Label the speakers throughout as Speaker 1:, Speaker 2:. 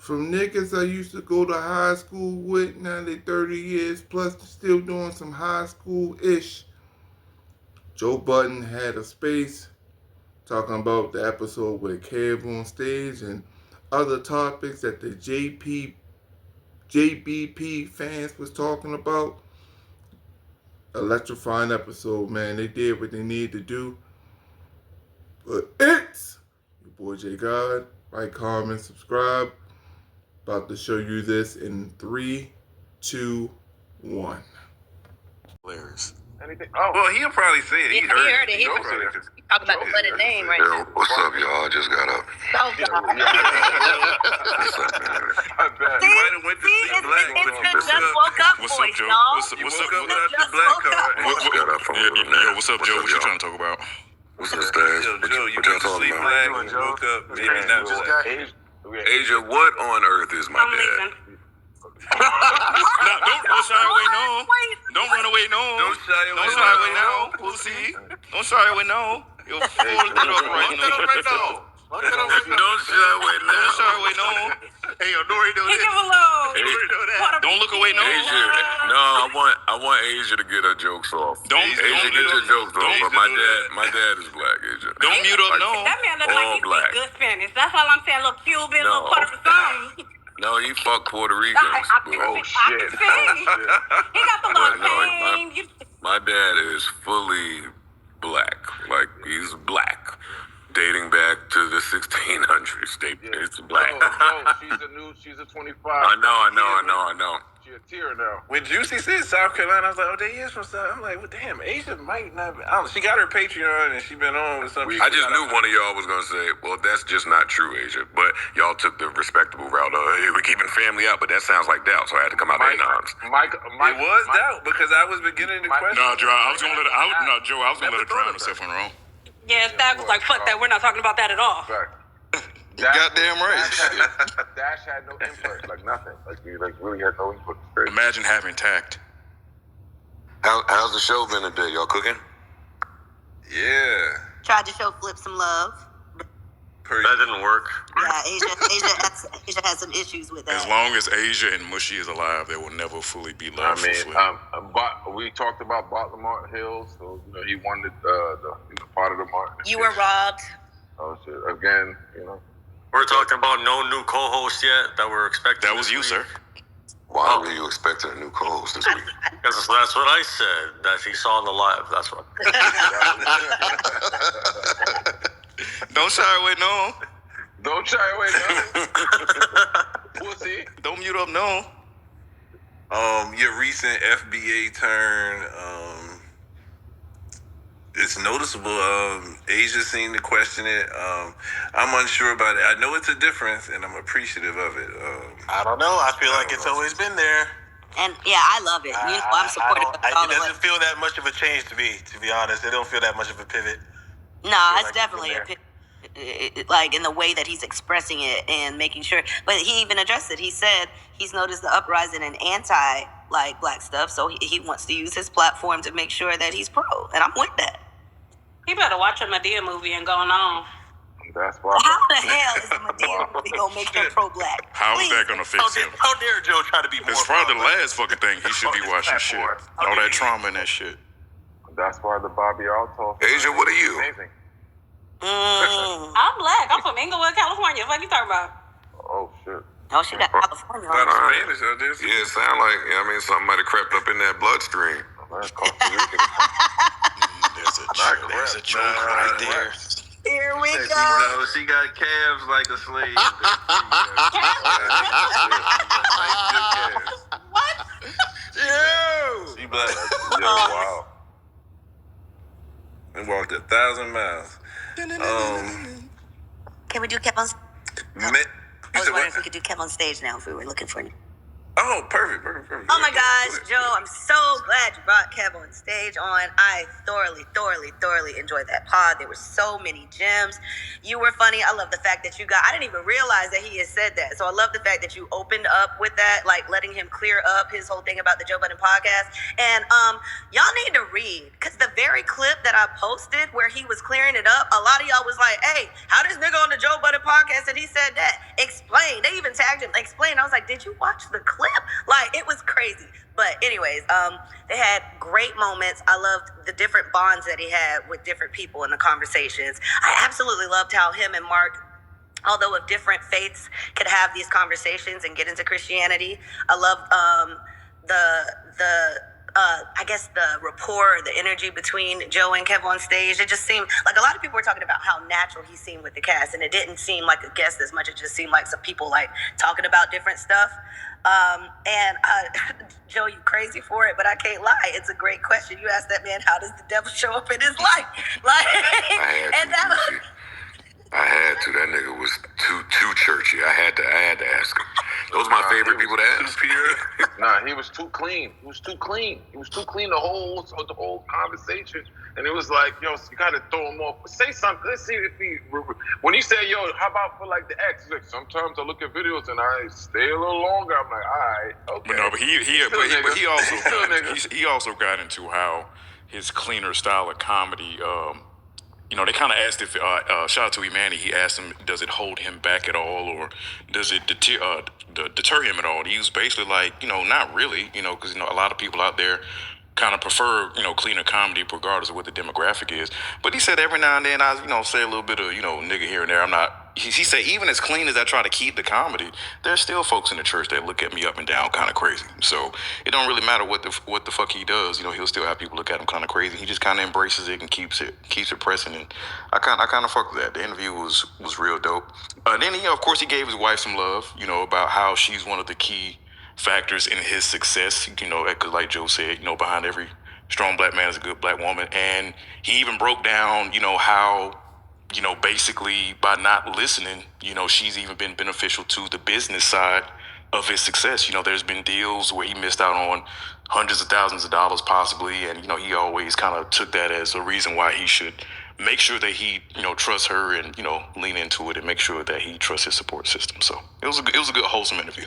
Speaker 1: From niggas I used to go to high school with, now they 30 years plus still doing some high school-ish. Joe Budden had a space talking about the episode with KEV on stage and other topics that the JBP fans was talking about. Electrifying episode, man. They did what they needed to do. But it's your boy J God. Like, comment, subscribe. About to show you this in 3, 2, 1.
Speaker 2: Hilarious.
Speaker 3: Anything? Oh, well, he'll probably say it.
Speaker 4: He heard it. He talk about the Budden name right now.
Speaker 5: What's up, y'all? I just got up.
Speaker 4: Oh, God.
Speaker 5: What's up, man?
Speaker 3: I bet. You might have went to see Black.
Speaker 4: It's the just woke up
Speaker 2: What's
Speaker 4: voice,
Speaker 2: up, Joe?
Speaker 4: y'all.
Speaker 2: What's up,
Speaker 3: You woke up without the black card.
Speaker 5: Just got up from a little nap.
Speaker 2: Yo, what's up, Joe? What you trying to talk about?
Speaker 5: What's up, Stash?
Speaker 3: Yo, Joe, you
Speaker 5: What
Speaker 3: went
Speaker 5: y'all
Speaker 3: to
Speaker 5: talking
Speaker 3: sleep
Speaker 5: about?
Speaker 3: Black and woke up maybe not Black.
Speaker 5: Asia, what on earth is my
Speaker 4: I'm
Speaker 5: dad?
Speaker 4: leaving.
Speaker 2: Don't shy away, no. Don't run away, no.
Speaker 3: Don't shy away,
Speaker 2: Don't shy away, no. Pussy. Don't shy away, no. You'll fall it up right now.
Speaker 5: Don't shy away now.
Speaker 2: Don't shy away, no.
Speaker 3: Hey, yo, Nori know
Speaker 4: He
Speaker 3: this.
Speaker 4: give a load.
Speaker 2: Don't look away, no.
Speaker 5: Asia, no, I want Asia to get her jokes off. Asia, get your jokes off. But my dad is black, Asia.
Speaker 2: Don't mute up, no.
Speaker 4: That man look
Speaker 5: All
Speaker 4: like he
Speaker 5: black.
Speaker 4: speak good Spanish. That's all I'm saying. Little Cuban,
Speaker 5: No.
Speaker 4: little Puerto Rican.
Speaker 5: No, he fuck Puerto Ricans.
Speaker 4: I can see. He got the little thing.
Speaker 5: My dad is fully black. Like, he's black. Dating back to the 1600s. It's black.
Speaker 3: No, she's a 25.
Speaker 5: I know.
Speaker 3: She a tear now. When Juicy said South Carolina, I was like, oh, they is from South. I'm like, well, damn, Asia might not be. I don't know. She got her Patreon and she been on with something.
Speaker 5: I just knew one of y'all was going to say, well, that's just not true, Asia. But y'all took the respectable route of, hey, we're keeping family out, but that sounds like doubt, so I had to come out of anons.
Speaker 3: It was doubt because I was beginning to question.
Speaker 2: No, Joe, I was gonna let her drown herself on her own.
Speaker 4: Yeah, Stag was like, fuck that. We're not talking about that at all.
Speaker 6: Goddamn right.
Speaker 3: Dash had no input, like nothing. Like he really had no input.
Speaker 2: Imagine having tact.
Speaker 5: How's the show been today? Y'all cooking?
Speaker 3: Yeah.
Speaker 7: Tried to show Flip some love.
Speaker 5: That didn't work.
Speaker 7: Yeah, Asia has some issues with that.
Speaker 2: As long as Asia and Mushy is alive, there will never fully be love for Flip.
Speaker 3: We talked about Baltimore Hills, so he won the part of the mark.
Speaker 7: You were robbed.
Speaker 3: Oh shit! Again,
Speaker 5: We're talking about no new co-host yet that we're expecting.
Speaker 2: That was you, sir.
Speaker 5: Why were you expecting a new co-host this week?
Speaker 8: Because that's what I said, that he saw in the live, that's what.
Speaker 2: Don't shy away, no.
Speaker 3: Don't shy away, no. Pussy.
Speaker 2: Don't mute up, no.
Speaker 3: Your recent FBA turn, it's noticeable. Asia seemed to question it. I'm unsure about it. I know it's a difference, and I'm appreciative of it.
Speaker 8: I don't know, I feel like it's always been there.
Speaker 7: And yeah, I love it. You know, I'm supportive of all
Speaker 8: it
Speaker 7: of
Speaker 8: doesn't feel that much of a change to me, to be honest. It don't feel that much of a pivot.
Speaker 7: No, it's definitely like in the way that he's expressing it and making sure. But he even addressed it. He said he's noticed the uprising in black stuff, so he wants to use his platform to make sure that he's pro. And I'm with that.
Speaker 4: He better watch a Medea movie and going on.
Speaker 3: That's why.
Speaker 7: How the hell is the Medea movie gonna make him pro-black?
Speaker 2: How is that gonna fix him?
Speaker 8: How dare Joe try to be more
Speaker 2: It's probably the last fucking thing he should be watching shit. All that trauma and that shit.
Speaker 3: That's why the Bobby Alto.
Speaker 5: Asia, what are you?
Speaker 3: Amazing.
Speaker 4: I'm black. I'm from Inglewood, California. What are you talking about?
Speaker 3: Oh shit.
Speaker 7: Oh, she got California.
Speaker 3: That's
Speaker 7: on her.
Speaker 3: Spanish, I guess.
Speaker 5: Yeah, it sound like, something might have crept up in that bloodstream.
Speaker 3: That's Costa Rican.
Speaker 8: There's a joke right there.
Speaker 7: Here we
Speaker 3: You
Speaker 7: go.
Speaker 3: know, she got calves like a slave.
Speaker 4: What?
Speaker 3: She black. Yo, wow. And walked 1,000 miles.
Speaker 7: Can we do Kev on?
Speaker 3: You
Speaker 7: I was
Speaker 3: said
Speaker 7: wondering if we
Speaker 3: what?
Speaker 7: could do Kev on stage now if we were looking for him.
Speaker 3: Oh, perfect.
Speaker 7: Oh my gosh, Joe, I'm so glad you brought Kev on stage on. I thoroughly enjoyed that pod. There were so many gems. You were funny. I love the fact that I didn't even realize that he had said that. So I love the fact that you opened up with that, like letting him clear up his whole thing about the Joe Budden podcast. And y'all need to read, because the very clip that I posted where he was clearing it up, a lot of y'all was like, hey, how this nigga on the Joe Budden podcast and he said that? explain. They even tagged him, explain. I was like, did you watch the clip? Like, it was crazy. But anyways, they had great moments. I loved the different bonds that he had with different people in the conversations. I absolutely loved how him and Mark, although of different faiths, could have these conversations and get into Christianity. I love I guess the rapport, the energy between Joe and Kev on stage. It just seemed like a lot of people were talking about how natural he seemed with the cast, and it didn't seem like a guest as much. It just seemed like some people like talking about different stuff. Joe, you crazy for it, but I can't lie. It's a great question. You asked that man, how does the devil show up in his life? Like,
Speaker 5: I had to. That nigga was too churchy. I had to ask him. Those are my favorite people to ask.
Speaker 3: Nah, he was too clean. He was too clean. The whole conversation. And it was like, yo, you gotta throw him off. Say something. Let's see if he. When he said, yo, how about for like the X? He's like, sometimes I look at videos and I stay a little longer. I'm like, all right, okay.
Speaker 9: But no, but he also got into how his cleaner style of comedy. They kind of asked if, shout out to Imani, he asked him, does it hold him back at all, or does it deter him at all? He was basically like, not really, because, a lot of people out there kind of prefer, cleaner comedy regardless of what the demographic is. But he said every now and then I, say a little bit of, nigga here and there. I'm not, he said even as clean as I try to keep the comedy, there's still folks in the church that look at me up and down kind of crazy. So it don't really matter what the fuck he does. He'll still have people look at him kind of crazy. He just kind of embraces it and keeps it pressing. And I kind of fuck with that. The interview was real dope. Then he, of course, he gave his wife some love, about how she's one of the key factors in his success, because like Joe said, behind every strong black man is a good black woman. And he even broke down, how, basically by not listening, she's even been beneficial to the business side of his success. There's been deals where he missed out on hundreds of thousands of dollars possibly. And, he always kind of took that as a reason why he should make sure that he, trusts her and, lean into it and make sure that he trusts his support system. So it was a good, wholesome interview.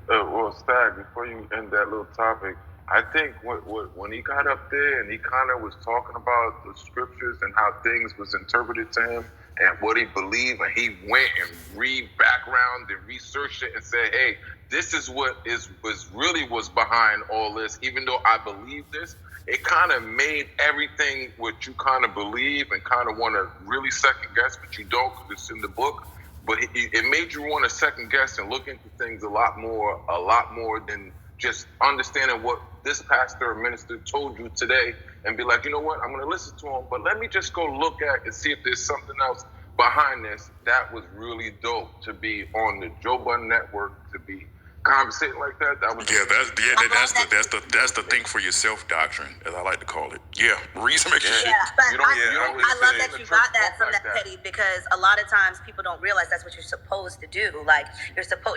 Speaker 3: Well, Stag, before you end that little topic, I think when he got up there and he kind of was talking about the scriptures and how things was interpreted to him and what he believed, and he went and read background and researched it and said, hey, this is what was behind all this, even though I believe this, it kind of made everything what you kind of believe and kind of want to really second guess, but you don't because it's in the book. But it made you want to second guess and look into things a lot more than just understanding what this pastor or minister told you today and be like, you know what, I'm going to listen to him, but let me just go look at and see if there's something else behind this. That was really dope to be on the Joe Budden Network, to be conversating like that. That was
Speaker 9: that's the think for yourself doctrine, as I like to call it. Yeah, read some extra shit.
Speaker 7: I love that you got that from that Petty, because a lot of times people don't realize that's what you're supposed to do. Like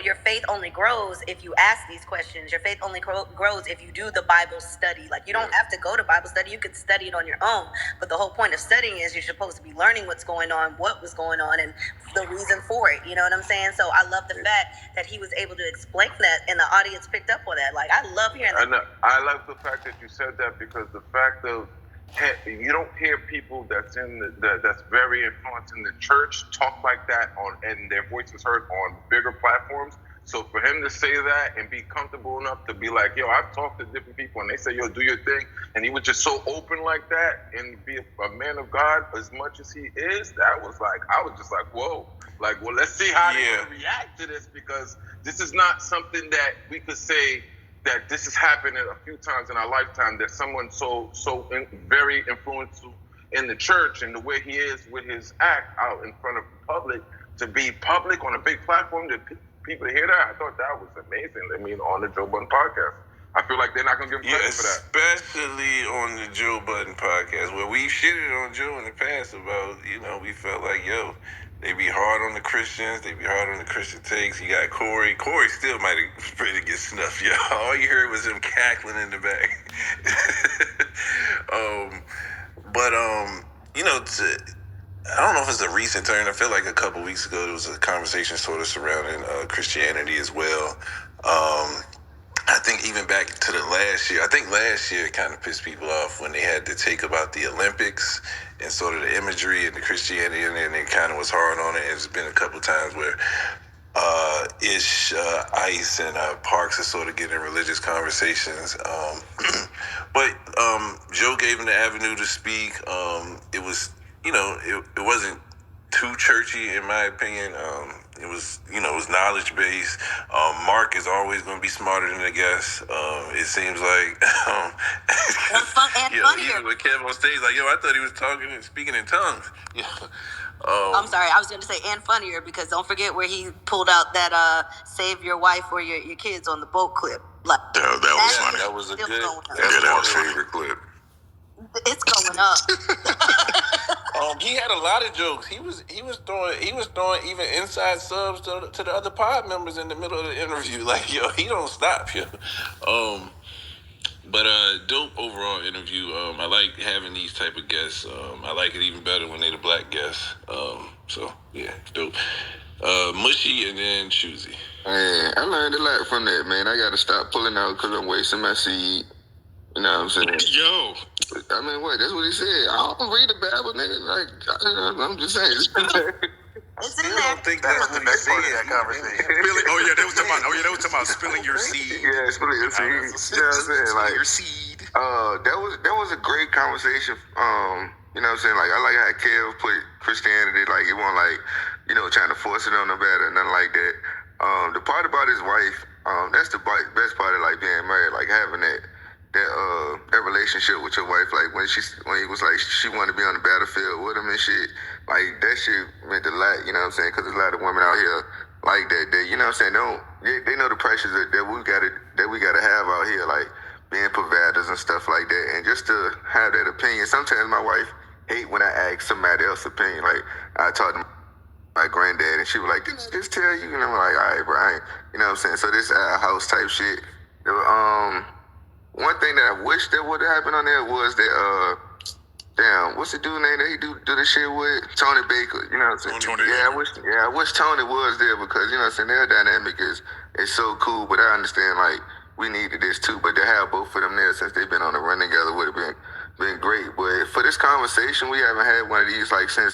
Speaker 7: your faith only grows if you ask these questions. Your faith only grows if you do the Bible study. Like you don't have to go to Bible study; you could study it on your own. But the whole point of studying is you're supposed to be learning what's going on, what was going on, and the reason for it. You know what I'm saying? So I love the fact that he was able to explain that, and the audience picked up on that. Like I love hearing that.
Speaker 3: I love the fact that you said that, because the fact of you don't hear people that's that's very influenced in the church talk like that and their voices heard on bigger platforms. So for him to say that and be comfortable enough to be like, yo, I've talked to different people and they say, yo, do your thing, and he was just so open like that and be a man of God as much as he is, that was like, I was just like, whoa. Like, well, let's see how they react to this, because this is not something that we could say that this has happened a few times in our lifetime, that someone very influential in the church and the way he is with his act out in front of the public, to be public on a big platform, to people to hear that, I thought that was amazing. I mean, on the Joe Budden podcast. I feel like they're not going to give him credit for that.
Speaker 6: Especially on the Joe Budden podcast, where we shitted on Joe in the past about, we felt like, yo, they be hard on the Christians. They be hard on the Christian takes. You got Corey. Corey still might have ready to get snuffed, yo. All you heard was him cackling in the back. I don't know if it's a recent turn. I feel like a couple weeks ago there was a conversation sort of surrounding Christianity as well. I think even back to the last year, I think last year it kind of pissed people off when they had to take about the Olympics and sort of the imagery and the Christianity, and it kind of was hard on it. There's been a couple times where ish. Ice and Parks are sort of getting religious conversations. But Joe gave him the avenue to speak. It was, it wasn't too churchy in my opinion. It was, it was knowledge based. Mark is always going to be smarter than the guest. It seems like,
Speaker 7: And funnier.
Speaker 6: even with Kev on stage, like, I thought he was talking and speaking in tongues. Yeah.
Speaker 7: I'm sorry, I was going to say and funnier because don't forget where he pulled out that save your wife or your kids on the boat clip. Like
Speaker 5: That was funny.
Speaker 6: That was a
Speaker 7: still
Speaker 6: good.
Speaker 7: going up.
Speaker 5: That was favorite clip.
Speaker 7: It's going up.
Speaker 6: He had a lot of jokes. He was throwing even inside subs to the other pod members in the middle of the interview. Like, he don't stop, But dope overall interview. I like having these type of guests. I like it even better when they the black guests. So yeah, dope. Mushy and then Choosy.
Speaker 10: Man, I learned a lot from that, man. I got to stop pulling out because I'm wasting my seed. You know what I'm saying?
Speaker 9: Yo.
Speaker 10: I mean, what? That's what he said. I don't read the Bible, nigga. Like, I'm just saying.
Speaker 7: It's in there.
Speaker 6: I don't think that's what he said.
Speaker 8: That conversation.
Speaker 9: They was talking about spilling your seed.
Speaker 10: Yeah, spilling your seed. You know what I'm saying? Like,
Speaker 9: your seed.
Speaker 10: that was a great conversation. You know what I'm saying? Like, I like how Kev put Christianity, like, it wasn't like, trying to force it on nobody or nothing like that. The part about his wife, that's the best part of, like, being married, like, having that relationship with your wife, like when he was like she wanted to be on the battlefield with him and shit, like that shit meant a lot, you know what I'm saying? Because there's a lot of women out here like that, you know what I'm saying? They know the pressures that we gotta have out here, like being providers and stuff like that, and just to have that opinion. Sometimes my wife hate when I ask somebody else's opinion. Like I talked to my granddad, and she was like, "Didn't I just tell you?" And I'm like, "All right, bro, you know what I'm saying?" So this house type shit. One thing that I wish that would have happened on there was that what's the dude name that he do this shit with? Tony Baker, you know what I'm saying?
Speaker 9: Tony.
Speaker 10: I wish Tony was there because, you know what I'm saying, their dynamic is so cool, but I understand like we needed this too, but to have both of them there since they've been on the run together would have been great. But for this conversation, we haven't had one of these like since